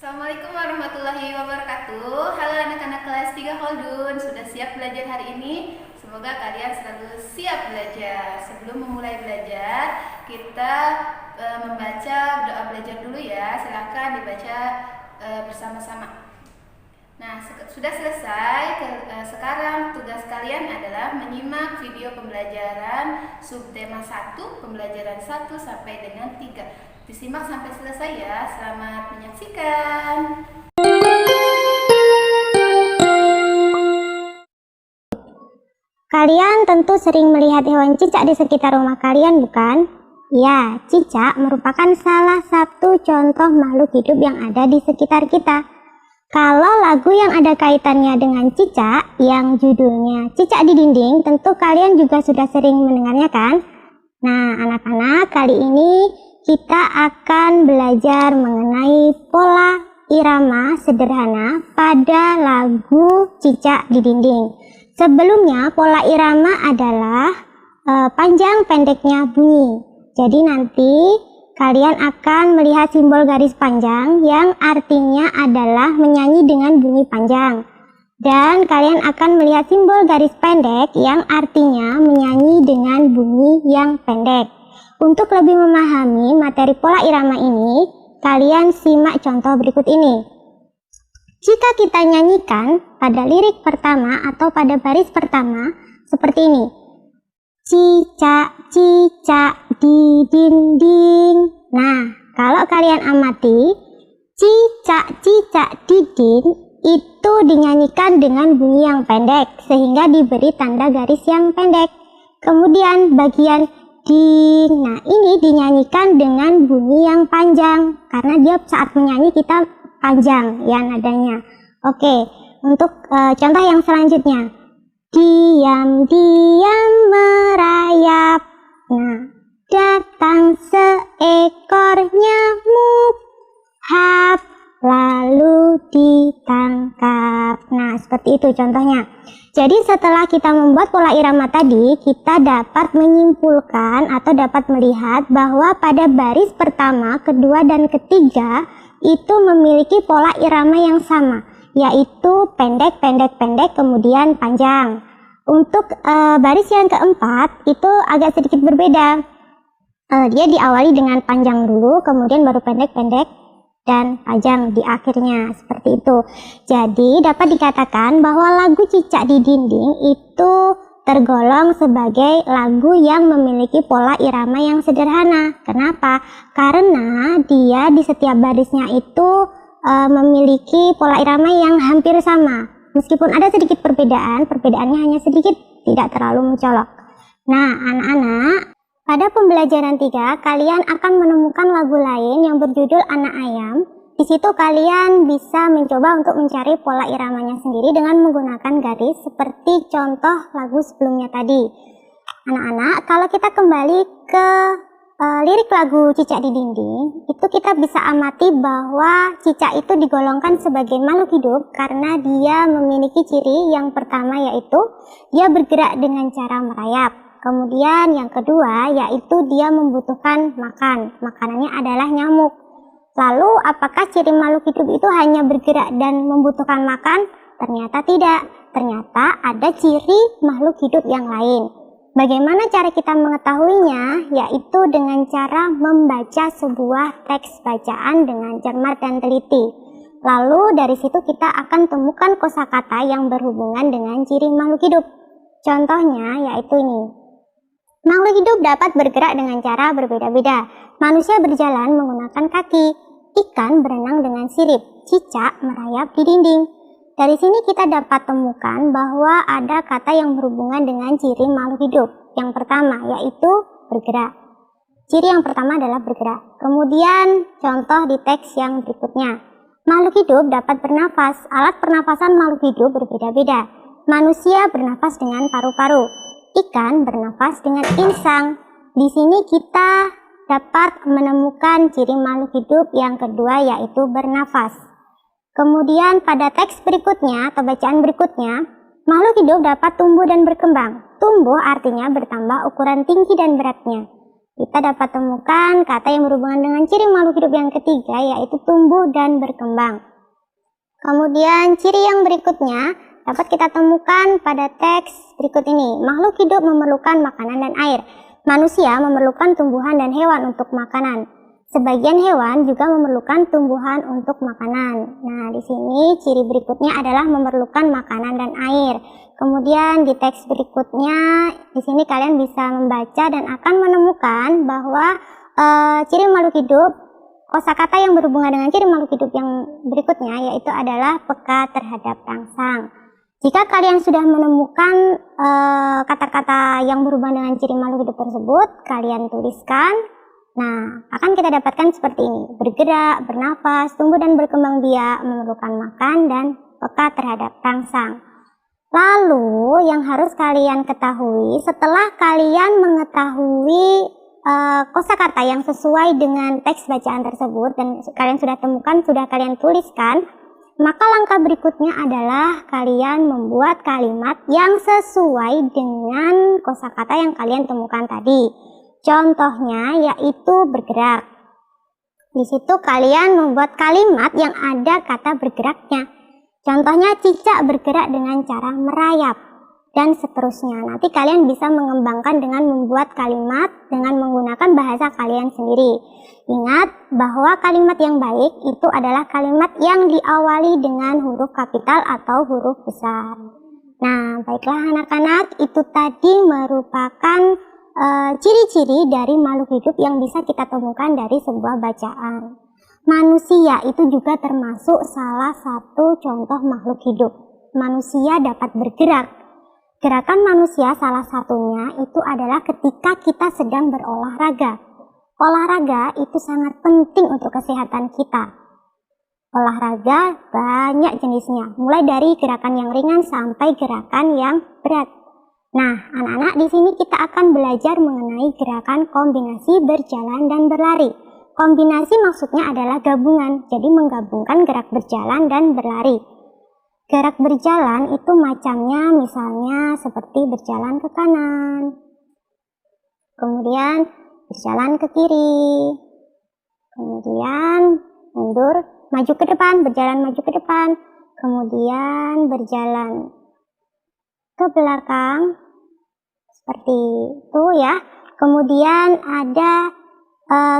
Assalamualaikum warahmatullahi wabarakatuh. Halo anak-anak kelas 3 Holdun, sudah siap belajar hari ini? Semoga kalian selalu siap belajar. Sebelum memulai belajar, kita membaca doa belajar dulu ya. Silakan dibaca bersama-sama. Nah, sudah selesai. Sekarang tugas kalian adalah menyimak video pembelajaran subtema 1, pembelajaran 1 sampai dengan 3. Disimak sampai selesai ya. Selamat menyaksikan. Kalian tentu sering melihat hewan cicak di sekitar rumah kalian, bukan? Ya, cicak merupakan salah satu contoh makhluk hidup yang ada di sekitar kita. Kalau lagu yang ada kaitannya dengan cicak, yang judulnya Cicak di Dinding, tentu kalian juga sudah sering mendengarnya kan? Nah, anak-anak, kali ini kita akan belajar mengenai pola irama sederhana pada lagu Cicak di Dinding. Sebelumnya, pola irama adalah panjang pendeknya bunyi. Jadi nanti kalian akan melihat simbol garis panjang yang artinya adalah menyanyi dengan bunyi panjang. Dan kalian akan melihat simbol garis pendek yang artinya menyanyi dengan bunyi yang pendek. Untuk lebih memahami materi pola irama ini, kalian simak contoh berikut ini. Jika kita nyanyikan pada lirik pertama atau pada baris pertama seperti ini. Cicak, cicak di dinding. Nah, kalau kalian amati, cicak, cicak di dinding itu dinyanyikan dengan bunyi yang pendek sehingga diberi tanda garis yang pendek. Kemudian bagian ding, nah ini dinyanyikan dengan bunyi yang panjang karena dia saat menyanyi kita panjang ya nadanya. Oke, untuk contoh yang selanjutnya, diam-diam merayap. Nah, datang seekor nyamuk, hap, lalu ditangkap. Nah, seperti itu contohnya. Jadi setelah kita membuat pola irama tadi, kita dapat menyimpulkan atau dapat melihat bahwa pada baris pertama, kedua, dan ketiga itu memiliki pola irama yang sama, yaitu pendek, pendek, pendek, kemudian panjang. Untuk baris yang keempat itu agak sedikit berbeda. Dia diawali dengan panjang dulu, kemudian baru pendek, pendek, dan panjang di akhirnya, seperti itu. Jadi dapat dikatakan bahwa lagu Cicak di Dinding itu tergolong sebagai lagu yang memiliki pola irama yang sederhana. Kenapa? Karena dia di setiap barisnya itu memiliki pola irama yang hampir sama. Meskipun ada sedikit perbedaan, perbedaannya hanya sedikit, tidak terlalu mencolok. Nah, anak-anak, pada pembelajaran 3, kalian akan menemukan lagu lain yang berjudul Anak Ayam. Di situ kalian bisa mencoba untuk mencari pola iramanya sendiri dengan menggunakan garis seperti contoh lagu sebelumnya tadi. Anak-anak, kalau kita kembali ke lirik lagu Cicak di Dinding, itu kita bisa amati bahwa cicak itu digolongkan sebagai makhluk hidup karena dia memiliki ciri yang pertama, yaitu dia bergerak dengan cara merayap. Kemudian yang kedua yaitu dia membutuhkan makan. Makanannya adalah nyamuk. Lalu apakah ciri makhluk hidup itu hanya bergerak dan membutuhkan makan? Ternyata tidak. Ternyata ada ciri makhluk hidup yang lain. Bagaimana cara kita mengetahuinya? Yaitu dengan cara membaca sebuah teks bacaan dengan cermat dan teliti. Lalu dari situ kita akan temukan kosakata yang berhubungan dengan ciri makhluk hidup. Contohnya yaitu ini. Makhluk hidup dapat bergerak dengan cara berbeda-beda. Manusia berjalan menggunakan kaki. Ikan berenang dengan sirip. Cicak merayap di dinding. Dari sini kita dapat temukan bahwa ada kata yang berhubungan dengan ciri makhluk hidup. Yang pertama yaitu bergerak. Ciri yang pertama adalah bergerak. Kemudian contoh di teks yang berikutnya. Makhluk hidup dapat bernafas. Alat pernafasan makhluk hidup berbeda-beda. Manusia bernafas dengan paru-paru. Ikan bernafas dengan insang. Di sini kita dapat menemukan ciri makhluk hidup yang kedua yaitu bernafas. Kemudian pada teks berikutnya atau bacaan berikutnya, makhluk hidup dapat tumbuh dan berkembang. Tumbuh artinya bertambah ukuran tinggi dan beratnya. Kita dapat temukan kata yang berhubungan dengan ciri makhluk hidup yang ketiga, yaitu tumbuh dan berkembang. Kemudian ciri yang berikutnya dapat kita temukan pada teks berikut ini. Makhluk hidup memerlukan makanan dan air. Manusia memerlukan tumbuhan dan hewan untuk makanan. Sebagian hewan juga memerlukan tumbuhan untuk makanan. Nah, di sini ciri berikutnya adalah memerlukan makanan dan air. Kemudian di teks berikutnya, di sini kalian bisa membaca dan akan menemukan bahwa ciri makhluk hidup, kosakata yang berhubungan dengan ciri makhluk hidup yang berikutnya yaitu adalah peka terhadap rangsang. Jika kalian sudah menemukan kata-kata yang berhubungan dengan ciri makhluk hidup tersebut, kalian tuliskan. Nah, akan kita dapatkan seperti ini: bergerak, bernafas, tumbuh dan berkembang biak, memerlukan makan, dan peka terhadap rangsang. Lalu yang harus kalian ketahui setelah kalian mengetahui kosakata yang sesuai dengan teks bacaan tersebut dan kalian sudah temukan, sudah kalian tuliskan, maka langkah berikutnya adalah kalian membuat kalimat yang sesuai dengan kosakata yang kalian temukan tadi. Contohnya yaitu bergerak. Di situ kalian membuat kalimat yang ada kata bergeraknya. Contohnya cicak bergerak dengan cara merayap dan seterusnya. Nanti kalian bisa mengembangkan dengan membuat kalimat dengan menggunakan bahasa kalian sendiri. Ingat bahwa kalimat yang baik itu adalah kalimat yang diawali dengan huruf kapital atau huruf besar. Nah, baiklah anak-anak, itu tadi merupakan ciri-ciri dari makhluk hidup yang bisa kita temukan dari sebuah bacaan. Manusia itu juga termasuk salah satu contoh makhluk hidup. Manusia dapat bergerak. Gerakan manusia salah satunya itu adalah ketika kita sedang berolahraga. Olahraga itu sangat penting untuk kesehatan kita. Olahraga banyak jenisnya, mulai dari gerakan yang ringan sampai gerakan yang berat. Nah, anak-anak, di sini kita akan belajar mengenai gerakan kombinasi berjalan dan berlari. Kombinasi maksudnya adalah gabungan, jadi menggabungkan gerak berjalan dan berlari. Gerak berjalan itu macamnya misalnya seperti berjalan ke kanan, kemudian berjalan ke kiri, kemudian mundur, maju ke depan, berjalan maju ke depan, kemudian berjalan ke belakang, seperti itu ya. Kemudian ada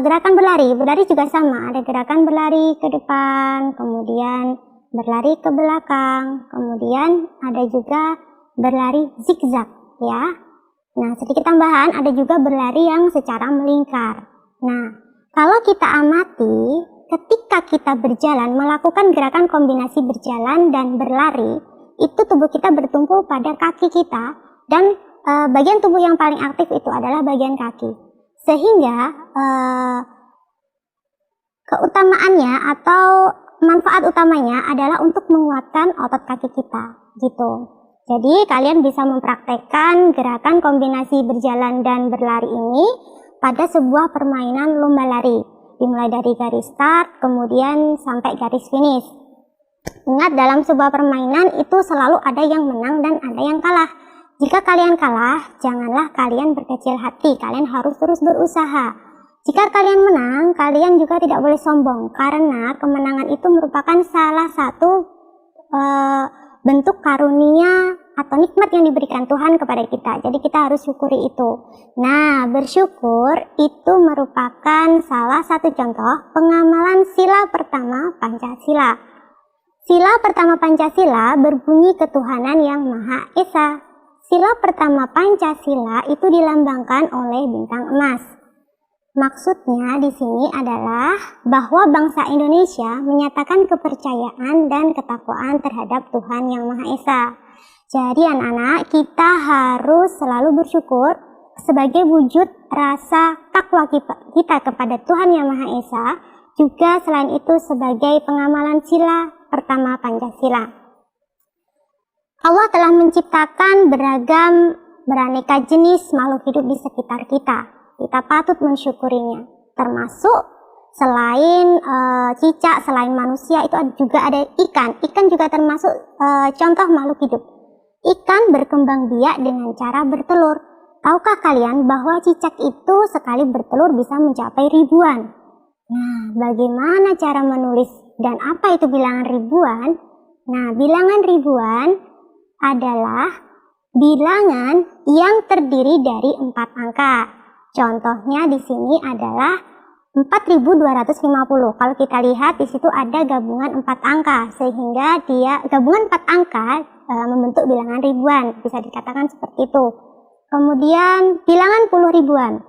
gerakan berlari. Berlari juga sama, ada gerakan berlari ke depan, kemudian berlari ke belakang, kemudian ada juga berlari zigzag ya. Nah, sedikit tambahan, ada juga berlari yang secara melingkar. Nah, kalau kita amati, ketika kita berjalan melakukan gerakan kombinasi berjalan dan berlari, itu tubuh kita bertumpu pada kaki kita, dan bagian tubuh yang paling aktif itu adalah bagian kaki. Sehingga keutamaannya atau manfaat utamanya adalah untuk menguatkan otot kaki kita, gitu. Jadi kalian bisa mempraktekkan gerakan kombinasi berjalan dan berlari ini pada sebuah permainan lomba lari, dimulai dari garis start kemudian sampai garis finish. Ingat, dalam sebuah permainan itu selalu ada yang menang dan ada yang kalah. Jika kalian kalah, janganlah kalian berkecil hati, kalian harus terus berusaha. Jika kalian menang, kalian juga tidak boleh sombong, karena kemenangan itu merupakan salah satu bentuk karunia atau nikmat yang diberikan Tuhan kepada kita. Jadi kita harus syukuri itu. Nah, bersyukur itu merupakan salah satu contoh pengamalan sila pertama Pancasila. Sila pertama Pancasila berbunyi ketuhanan yang Maha Esa. Sila pertama Pancasila itu dilambangkan oleh bintang emas. Maksudnya di sini adalah bahwa bangsa Indonesia menyatakan kepercayaan dan ketakwaan terhadap Tuhan yang Maha Esa. Jadi anak-anak, kita harus selalu bersyukur sebagai wujud rasa takwa kita kepada Tuhan yang Maha Esa, juga selain itu sebagai pengamalan sila pertama Pancasila. Allah telah menciptakan beragam beraneka jenis makhluk hidup di sekitar kita. Kita patut mensyukurinya. Termasuk selain cicak, selain manusia, itu juga ada ikan. Ikan juga termasuk contoh makhluk hidup. Ikan berkembang biak dengan cara bertelur. tahukah kalian bahwa cicak itu sekali bertelur bisa mencapai ribuan? Nah, bagaimana cara menulis dan apa itu bilangan ribuan? Nah, bilangan ribuan adalah bilangan yang terdiri dari 4 angka. Contohnya di sini adalah 4250. Kalau kita lihat di situ ada gabungan 4 angka, sehingga dia gabungan 4 angka membentuk bilangan ribuan, bisa dikatakan seperti itu. Kemudian bilangan puluh ribuan.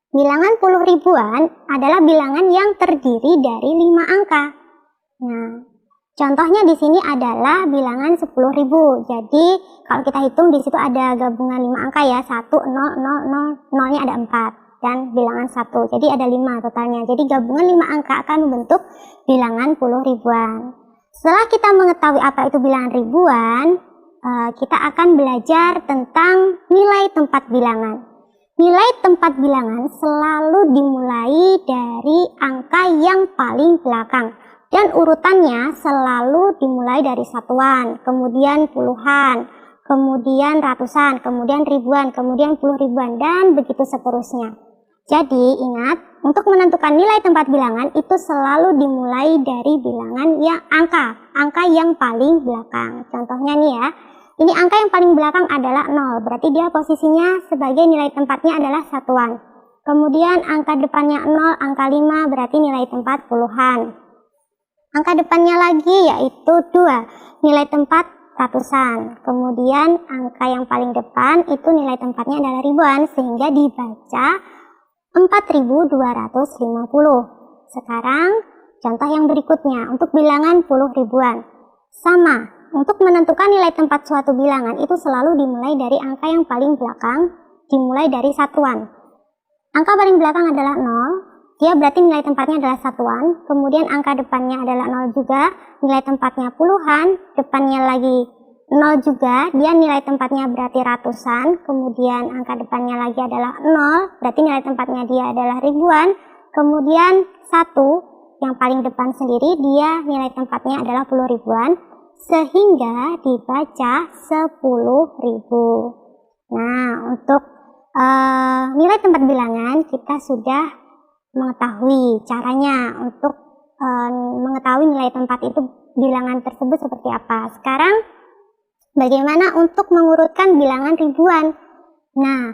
Bilangan puluh ribuan adalah bilangan yang terdiri dari 5 angka. Nah, contohnya di sini adalah bilangan 10.000. Jadi kalau kita hitung di situ ada gabungan 5 angka ya, 1 0 0 0, nolnya ada 4 dan bilangan 1. Jadi ada 5 totalnya. Jadi gabungan 5 angka akan membentuk bilangan puluh ribuan. Setelah kita mengetahui apa itu bilangan ribuan, kita akan belajar tentang nilai tempat bilangan. Nilai tempat bilangan selalu dimulai dari angka yang paling belakang. Dan urutannya selalu dimulai dari satuan, kemudian puluhan, kemudian ratusan, kemudian ribuan, kemudian puluh ribuan, dan begitu seterusnya. Jadi ingat, untuk menentukan nilai tempat bilangan itu selalu dimulai dari bilangan yang angka yang paling belakang. Contohnya nih ya, ini angka yang paling belakang adalah 0, berarti dia posisinya sebagai nilai tempatnya adalah satuan. Kemudian angka depannya 0, angka 5 berarti nilai tempat puluhan. Angka depannya lagi yaitu 2, nilai tempat ratusan. Kemudian angka yang paling depan itu nilai tempatnya adalah ribuan, sehingga dibaca 4250. Sekarang contoh yang berikutnya untuk bilangan puluh ribuan. Sama, untuk menentukan nilai tempat suatu bilangan itu selalu dimulai dari angka yang paling belakang, dimulai dari satuan. Angka paling belakang adalah 0, dia berarti nilai tempatnya adalah satuan, kemudian angka depannya adalah 0 juga, nilai tempatnya puluhan, depannya lagi 0 juga, dia nilai tempatnya berarti ratusan, kemudian angka depannya lagi adalah 0, berarti nilai tempatnya dia adalah ribuan, kemudian 1, yang paling depan sendiri, dia nilai tempatnya adalah puluh ribuan, sehingga dibaca 10.000. Nah, untuk nilai tempat bilangan kita sudah mengetahui caranya untuk mengetahui nilai tempat itu bilangan tersebut seperti apa. Sekarang bagaimana untuk mengurutkan bilangan ribuan? Nah,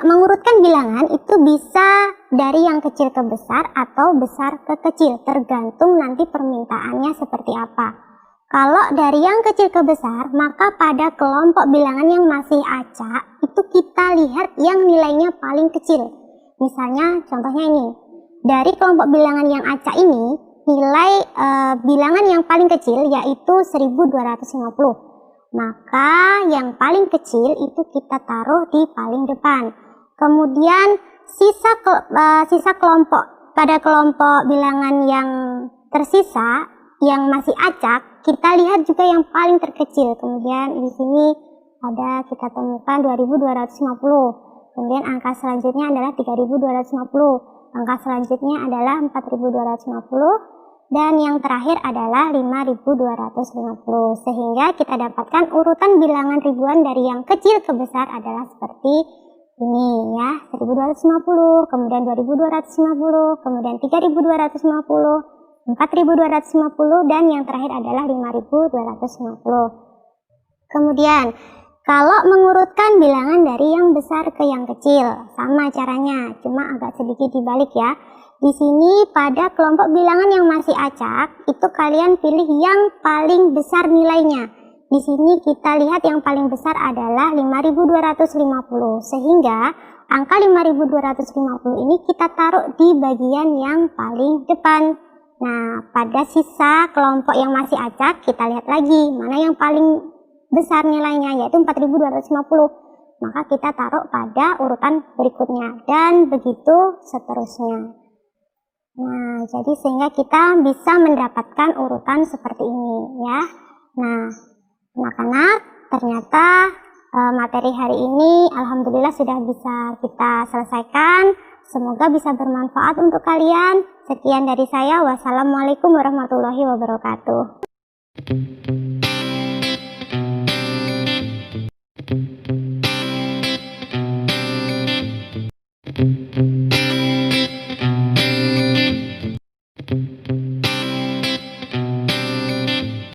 mengurutkan bilangan itu bisa dari yang kecil ke besar atau besar ke kecil, tergantung nanti permintaannya seperti apa. Kalau dari yang kecil ke besar, maka pada kelompok bilangan yang masih acak, itu kita lihat yang nilainya paling kecil. Misalnya contohnya ini, dari kelompok bilangan yang acak ini, nilai bilangan yang paling kecil yaitu 1250. Maka yang paling kecil itu kita taruh di paling depan. Kemudian sisa kelompok, pada kelompok bilangan yang tersisa, yang masih acak, kita lihat juga yang paling terkecil. Kemudian di sini ada kita temukan 2250. Kemudian angka selanjutnya adalah 3250. Angka selanjutnya adalah 4250. Dan yang terakhir adalah 5250. Sehingga kita dapatkan urutan bilangan ribuan dari yang kecil ke besar adalah seperti ini ya. 1250, kemudian 2250, kemudian 3250, 4250, dan yang terakhir adalah 5250. Kemudian kalau mengurutkan bilangan dari yang besar ke yang kecil, sama caranya, cuma agak sedikit dibalik ya. Di sini pada kelompok bilangan yang masih acak, itu kalian pilih yang paling besar nilainya. Di sini kita lihat yang paling besar adalah 5250, sehingga angka 5250 ini kita taruh di bagian yang paling depan. Nah, pada sisa kelompok yang masih acak, kita lihat lagi mana yang paling besar nilainya, yaitu 4250. Maka kita taruh pada urutan berikutnya, dan begitu seterusnya. Nah, jadi sehingga kita bisa mendapatkan urutan seperti ini ya. Nah, anak-anak, ternyata materi hari ini alhamdulillah sudah bisa kita selesaikan. Semoga bisa bermanfaat untuk kalian. Sekian dari saya. Wassalamualaikum warahmatullahi wabarakatuh.